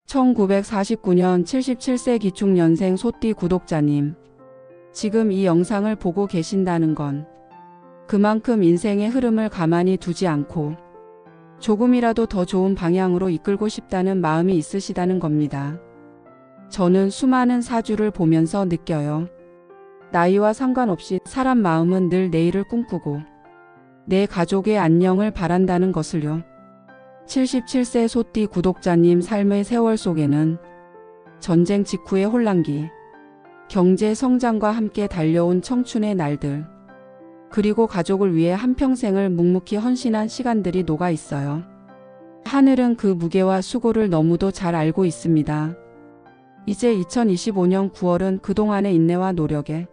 1949년 77세 기축년생 소띠 구독자님, 지금 이 영상을 보고 계신다는 건 그만큼 인생의 흐름을 가만히 두지 않고 조금이라도 더 좋은 방향으로 이끌고 싶다는 마음이 있으시다는 겁니다. 저는 수많은 사주를 보면서 느껴요. 나이와 상관없이 사람 마음은 늘 내일을 꿈꾸고 내 가족의 안녕을 바란다는 것을요. 77세 소띠 구독자님 삶의 세월 속에는 전쟁 직후의 혼란기, 경제 성장과 함께 달려온 청춘의 날들, 그리고 가족을 위해 한평생을 묵묵히 헌신한 시간들이 녹아 있어요. 하늘은 그 무게와 수고를 너무도 잘 알고 있습니다. 이제 2025년 9월은 그동안의 인내와 노력에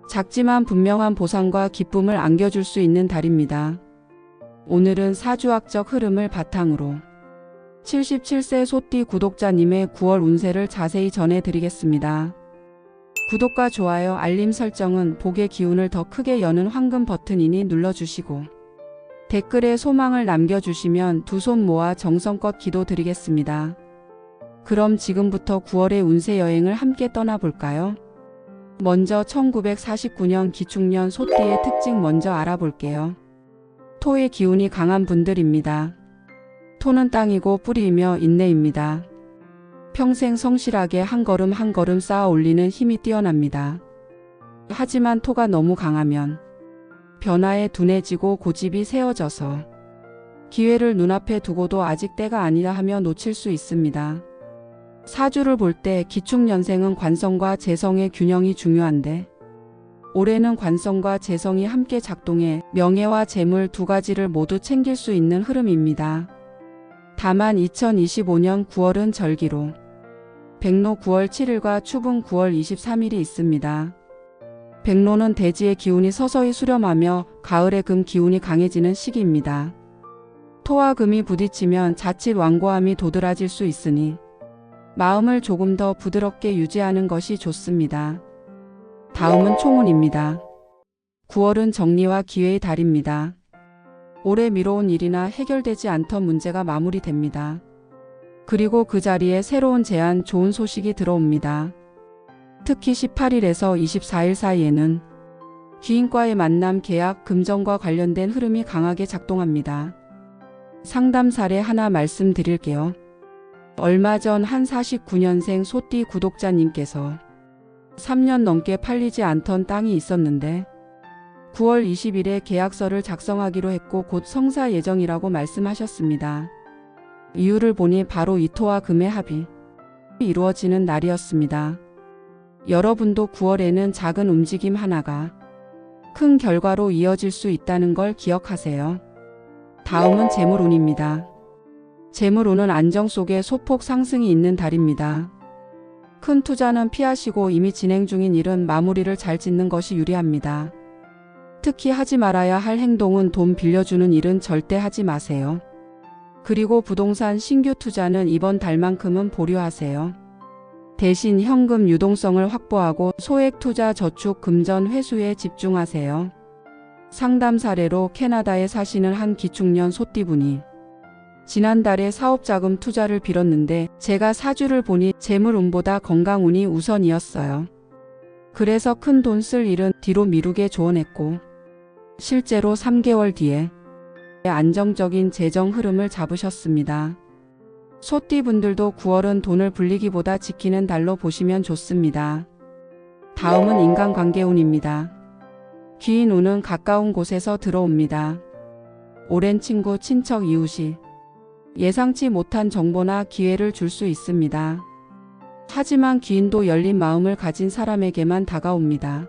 작지만 분명한 보상과 기쁨을 안겨줄 수 있는 달입니다. 오늘은 사주학적 흐름을 바탕으로 77세 소띠 구독자님의 9월 운세를 자세히 전해드리겠습니다. 구독과 좋아요, 알림 설정은 복의 기운을 더 크게 여는 황금 버튼이니 눌러주시고 댓글에 소망을 남겨주시면 두 손 모아 정성껏 기도드리겠습니다. 그럼 지금부터 9월의 운세 여행을 함께 떠나볼까요? 먼저 1949년 기축년 소띠의 특징 먼저 알아볼게요. 토의 기운이 강한 분들입니다. 토는 땅이고 뿌리이며 인내입니다. 평생 성실하게 한 걸음 한 걸음 쌓아 올리는 힘이 뛰어납니다. 하지만 토가 너무 강하면 변화에 둔해지고 고집이 세워져서 기회를 눈앞에 두고도 아직 때가 아니라 하며 놓칠 수 있습니다. 사주를 볼 때 기축년생은 관성과 재성의 균형이 중요한데 올해는 관성과 재성이 함께 작동해 명예와 재물 두 가지를 모두 챙길 수 있는 흐름입니다. 다만 2025년 9월은 절기로 백로 9월 7일과 추분 9월 23일이 있습니다. 백로는 대지의 기운이 서서히 수렴하며 가을의 금 기운이 강해지는 시기입니다. 토와 금이 부딪히면 자칫 완고함이 도드라질 수 있으니 마음을 조금 더 부드럽게 유지하는 것이 좋습니다. 다음은 총운입니다. 9월은 정리와 기회의 달입니다. 오래 미뤄온 일이나 해결되지 않던 문제가 마무리됩니다. 그리고 그 자리에 새로운 제안, 좋은 소식이 들어옵니다. 특히 18일에서 24일 사이에는 귀인과의 만남, 계약, 금전과 관련된 흐름이 강하게 작동합니다. 상담 사례 하나 말씀드릴게요. 얼마 전 한 49년생 소띠 구독자님께서 3년 넘게 팔리지 않던 땅이 있었는데 9월 20일에 계약서를 작성하기로 했고 곧 성사 예정이라고 말씀하셨습니다. 이유를 보니 바로 이 토와 금의 합이 이루어지는 날이었습니다. 여러분도 9월에는 작은 움직임 하나가 큰 결과로 이어질 수 있다는 걸 기억하세요. 다음은 재물운입니다. 재물운은 안정 속에 소폭 상승이 있는 달입니다. 큰 투자는 피하시고 이미 진행 중인 일은 마무리를 잘 짓는 것이 유리합니다. 특히 하지 말아야 할 행동은 돈 빌려주는 일은 절대 하지 마세요. 그리고 부동산 신규 투자는 이번 달만큼은 보류하세요. 대신 현금 유동성을 확보하고 소액 투자, 저축, 금전 회수에 집중하세요. 상담 사례로 캐나다에 사시는 한 기축년 소띠분이 지난달에 사업자금 투자를 빌었는데 제가 사주를 보니 재물운보다 건강운이 우선이었어요. 그래서 큰 돈 쓸 일은 뒤로 미루게 조언했고 실제로 3개월 뒤에 안정적인 재정 흐름을 잡으셨습니다. 소띠분들도 9월은 돈을 불리기보다 지키는 달로 보시면 좋습니다. 다음은 인간관계운입니다. 귀인운은 가까운 곳에서 들어옵니다. 오랜 친구, 친척, 이웃이 예상치 못한 정보나 기회를 줄 수 있습니다. 하지만 귀인도 열린 마음을 가진 사람에게만 다가옵니다.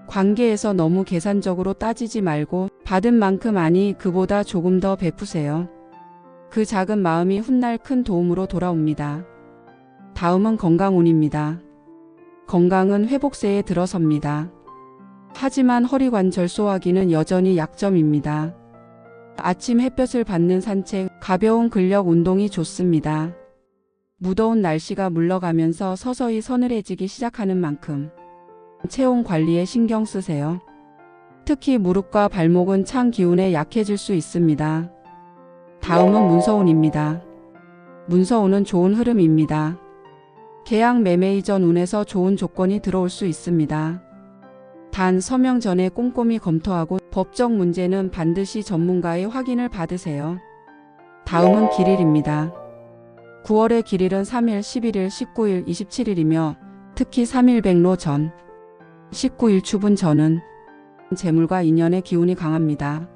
관계에서 너무 계산적으로 따지지 말고 받은 만큼 아니 그보다 조금 더 베푸세요. 그 작은 마음이 훗날 큰 도움으로 돌아옵니다. 다음은 건강운입니다. 건강은 회복세에 들어섭니다. 하지만 허리관절 소화기는 여전히 약점입니다. 아침 햇볕을 받는 산책, 가벼운 근력 운동이 좋습니다. 무더운 날씨가 물러가면서 서서히 서늘해지기 시작하는 만큼 체온 관리에 신경 쓰세요. 특히 무릎과 발목은 찬 기운에 약해질 수 있습니다. 다음은 문서운입니다. 문서 오는 좋은 흐름입니다. 계약 매매 이전 운에서 좋은 조건이 들어올 수 있습니다. 단 서명 전에 꼼꼼히 검토하고 법적 문제는 반드시 전문가의 확인을 받으세요. 다음은 길일입니다. 9월의 길일은 3일, 11일, 19일, 27일이며 특히 3일 백로 전, 19일 추분 전은 재물과 인연의 기운이 강합니다.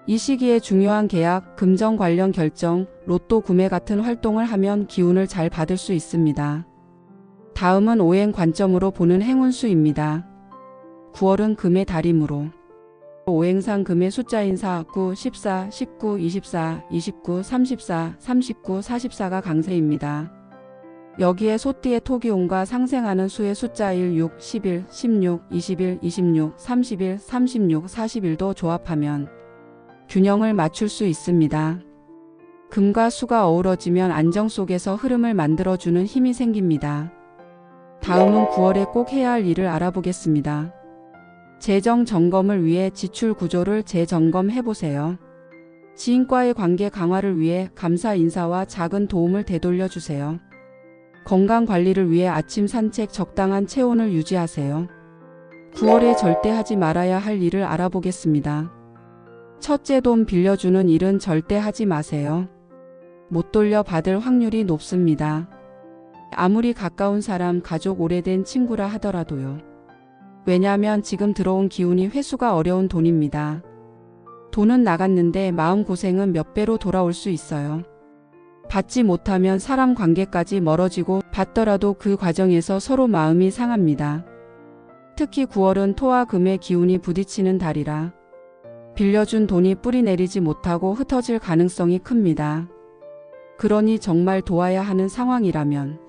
이 시기에 중요한 계약, 금전 관련 결정, 로또 구매 같은 활동을 하면 기운을 잘 받을 수 있습니다. 다음은 오행 관점으로 보는 행운수입니다. 9월은 금의 달이므로 오행상 금의 숫자인 4, 9, 14, 19, 24, 29, 34, 39, 44가 강세입니다. 여기에 소띠의 토기운과 상생하는 수의 숫자 1, 6, 11, 16, 21, 26, 31, 36, 41도 조합하면 균형을 맞출 수 있습니다. 금과 수가 어우러지면 안정 속에서 흐름을 만들어주는 힘이 생깁니다. 다음은 9월에 꼭 해야 할 일을 알아보겠습니다. 재정 점검을 위해 지출 구조를 재점검해보세요. 지인과의 관계 강화를 위해 감사 인사와 작은 도움을 되돌려 주세요. 건강 관리를 위해 아침 산책, 적당한 체온을 유지하세요. 9월에 절대 하지 말아야 할 일을 알아보겠습니다. 첫째, 돈 빌려주는 일은 절대 하지 마세요. 못 돌려받을 확률이 높습니다. 아무리 가까운 사람, 가족, 오래된 친구라 하더라도요. 왜냐하면 지금 들어온 기운이 회수가 어려운 돈입니다. 돈은 나갔는데 마음고생은 몇 배로 돌아올 수 있어요. 받지 못하면 사람 관계까지 멀어지고 받더라도 그 과정에서 서로 마음이 상합니다. 특히 9월은 토와 금의 기운이 부딪히는 달이라 빌려준 돈이 뿌리 내리지 못하고 흩어질 가능성이 큽니다. 그러니 정말 도와야 하는 상황이라면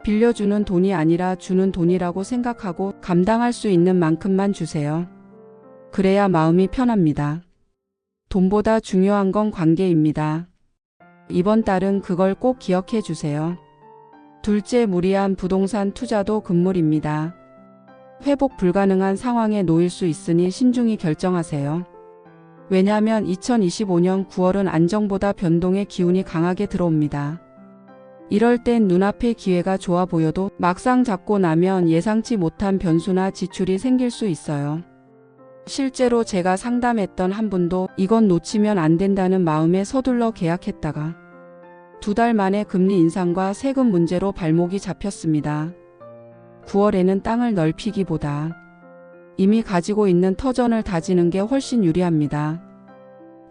빌려주는 돈이 아니라 주는 돈이라고 생각하고 감당할 수 있는 만큼만 주세요. 그래야 마음이 편합니다. 돈보다 중요한 건 관계입니다. 이번 달은 그걸 꼭 기억해 주세요. 둘째, 무리한 부동산 투자도 금물입니다. 회복 불가능한 상황에 놓일 수 있으니 신중히 결정하세요. 왜냐하면 2025년 9월은 안정보다 변동의 기운이 강하게 들어옵니다. 이럴 땐 눈앞의 기회가 좋아 보여도 막상 잡고 나면 예상치 못한 변수나 지출이 생길 수 있어요. 실제로 제가 상담했던 한 분도 이건 놓치면 안 된다는 마음에 서둘러 계약했다가 2달 만에 금리 인상과 세금 문제로 발목이 잡혔습니다. 9월에는 땅을 넓히기보다 이미 가지고 있는 터전을 다지는 게 훨씬 유리합니다.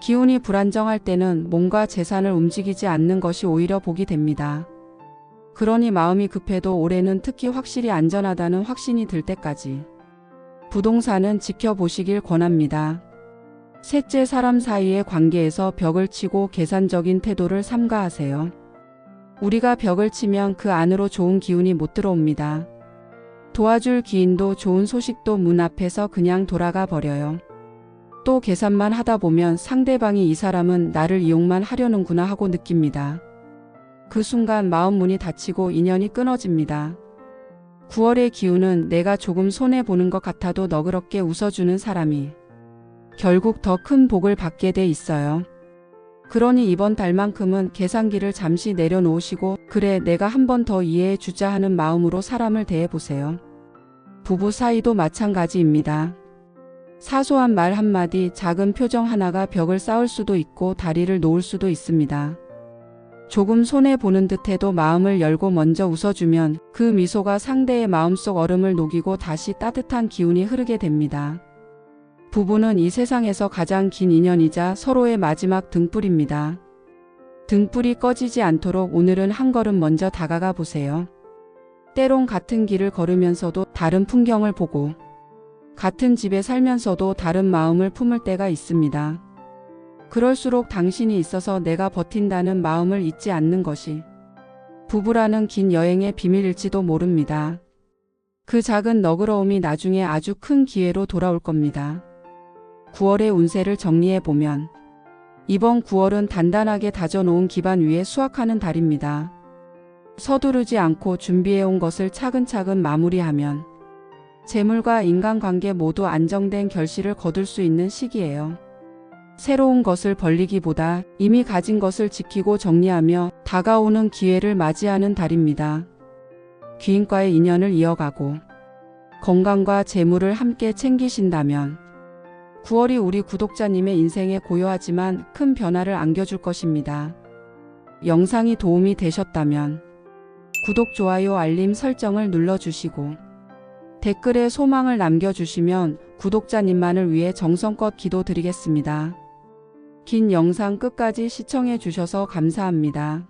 기운이 불안정할 때는 몸과 재산을 움직이지 않는 것이 오히려 복이 됩니다. 그러니 마음이 급해도 올해는 특히 확실히 안전하다는 확신이 들 때까지 부동산은 지켜보시길 권합니다. 셋째, 사람 사이의 관계에서 벽을 치고 계산적인 태도를 삼가하세요. 우리가 벽을 치면 그 안으로 좋은 기운이 못 들어옵니다. 도와줄 기인도 좋은 소식도 문 앞에서 그냥 돌아가 버려요. 또 계산만 하다 보면 상대방이 이 사람은 나를 이용만 하려는구나 하고 느낍니다. 그 순간 마음 문이 닫히고 인연이 끊어집니다. 9월의 기운은 내가 조금 손해보는 것 같아도 너그럽게 웃어주는 사람이 결국 더 큰 복을 받게 돼 있어요. 그러니 이번 달만큼은 계산기를 잠시 내려놓으시고 그래 내가 한 번 더 이해해 주자 하는 마음으로 사람을 대해보세요. 부부 사이도 마찬가지입니다. 사소한 말 한마디, 작은 표정 하나가 벽을 쌓을 수도 있고 다리를 놓을 수도 있습니다. 조금 손해보는 듯해도 마음을 열고 먼저 웃어주면 그 미소가 상대의 마음속 얼음을 녹이고 다시 따뜻한 기운이 흐르게 됩니다. 부부는 이 세상에서 가장 긴 인연이자 서로의 마지막 등불입니다. 등불이 꺼지지 않도록 오늘은 한 걸음 먼저 다가가 보세요. 때론 같은 길을 걸으면서도 다른 풍경을 보고 같은 집에 살면서도 다른 마음을 품을 때가 있습니다. 그럴수록 당신이 있어서 내가 버틴다는 마음을 잊지 않는 것이 부부라는 긴 여행의 비밀일지도 모릅니다. 그 작은 너그러움이 나중에 아주 큰 기회로 돌아올 겁니다. 9월의 운세를 정리해보면 이번 9월은 단단하게 다져놓은 기반 위에 수확하는 달입니다. 서두르지 않고 준비해온 것을 차근차근 마무리하면 재물과 인간관계 모두 안정된 결실을 거둘 수 있는 시기예요. 새로운 것을 벌리기보다 이미 가진 것을 지키고 정리하며 다가오는 기회를 맞이하는 달입니다. 귀인과의 인연을 이어가고 건강과 재물을 함께 챙기신다면 9월이 우리 구독자님의 인생에 고요하지만 큰 변화를 안겨줄 것입니다. 영상이 도움이 되셨다면 구독, 좋아요, 알림 설정을 눌러주시고 댓글에 소망을 남겨주시면 구독자님만을 위해 정성껏 기도드리겠습니다. 긴 영상 끝까지 시청해 주셔서 감사합니다.